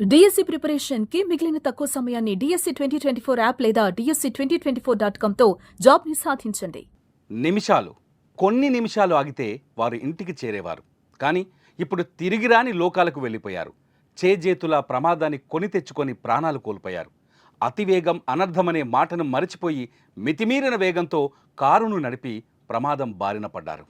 DSC preparation కి మిగిలిన తక్కువ సమయాన్ని డిఎస్సి 2024 యాప్ లేదా DSC2024.com తో జాబ్ ని సాధించండి. నిమిషాలు కొన్ని నిమిషాలు ఆగితే వారు ఇంటికి చేరేవారు. కానీ ఇప్పుడు తిరిగి రాని లోకాలకు వెళ్ళిపోయారు. చేజేతుల ప్రమాదాన్ని కొని తెచ్చుకొని ప్రాణాలు కోల్పోయారు. అతివేగం అనర్థమనే మాటను మరిచిపోయి మితిమీరిన వేగంతో కారును నడిపి ప్రమాదం బారిన పడ్డారు.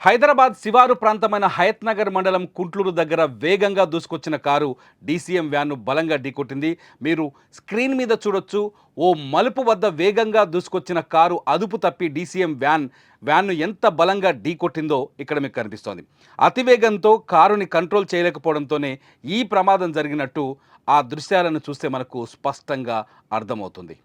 హైదరాబాద్ శివారు ప్రాంతమైన హయత్నగర్ మండలం కుంట్లూరు దగ్గర వేగంగా దూసుకొచ్చిన కారు DCM వ్యాన్ను బలంగా ఢీకొట్టింది. మీరు స్క్రీన్ మీద చూడొచ్చు. ఓ మలుపు వద్ద వేగంగా దూసుకొచ్చిన కారు అదుపు తప్పి DCM వ్యాన్ను ఎంత బలంగా ఢీకొట్టిందో ఇక్కడ మీకు కనిపిస్తోంది. అతివేగంతో కారుని కంట్రోల్ చేయలేకపోవడంతోనే ఈ ప్రమాదం జరిగినట్టు ఆ దృశ్యాలను చూస్తే మనకు స్పష్టంగా అర్థమవుతుంది.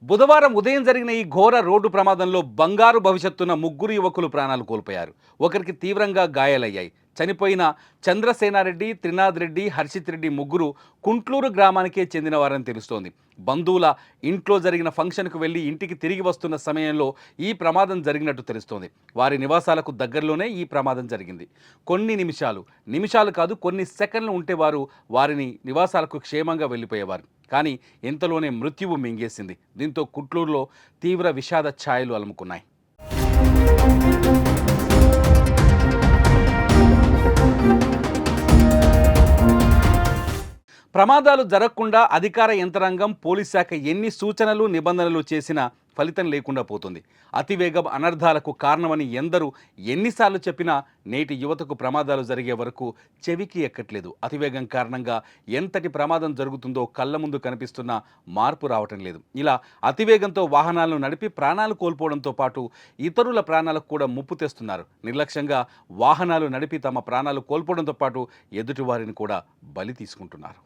బుధవారం ఉదయం జరిగిన ఈ ఘోర రోడ్డు ప్రమాదంలో బంగారు భవిష్యత్తున్న ముగ్గురు యువకులు ప్రాణాలు కోల్పోయారు. ఒకరికి తీవ్రంగా గాయాలయ్యాయి. చనిపోయిన చంద్రసేనారెడ్డి, త్రినాథ్ రెడ్డి, హర్షిత్ రెడ్డి ముగ్గురు కుంట్లూరు గ్రామానికే చెందినవారని తెలుస్తోంది. బంధువుల ఇంట్లో జరిగిన ఫంక్షన్కు వెళ్ళి ఇంటికి తిరిగి వస్తున్న సమయంలో ఈ ప్రమాదం జరిగినట్టు తెలుస్తోంది. వారి నివాసాలకు దగ్గరలోనే ఈ ప్రమాదం జరిగింది. కొన్ని నిమిషాలు కాదు కొన్ని సెకండ్లు ఉంటే వారిని నివాసాలకు క్షేమంగా వెళ్ళిపోయేవారు. కానీ ఇంతలోనే మృత్యువు మింగేసింది. దీంతో కుంట్లూరులో తీవ్ర విషాద ఛాయలు అలుముకున్నాయి. ప్రమాదాలు జరగకుండా అధికార యంత్రాంగం పోలీస్ శాఖ ఎన్ని సూచనలు నిబంధనలు చేసినా ఫలితం లేకుండా పోతుంది. అతివేగం అనర్థాలకు కారణమని ఎందరూ ఎన్నిసార్లు చెప్పినా నేటి యువతకు ప్రమాదాలు జరిగే వరకు చెవికి ఎక్కట్లేదు. అతివేగం కారణంగా ఎంతటి ప్రమాదం జరుగుతుందో కళ్ళ ముందు కనిపిస్తున్న మార్పు రావటం లేదు. ఇలా అతివేగంతో వాహనాలను నడిపి ప్రాణాలు కోల్పోవడంతో పాటు ఇతరుల ప్రాణాలకు కూడా ముప్పు తెస్తున్నారు. నిర్లక్ష్యంగా వాహనాలు నడిపి తమ ప్రాణాలు కోల్పోవడంతో పాటు ఎదుటివారిని కూడా బలి తీసుకుంటున్నారు.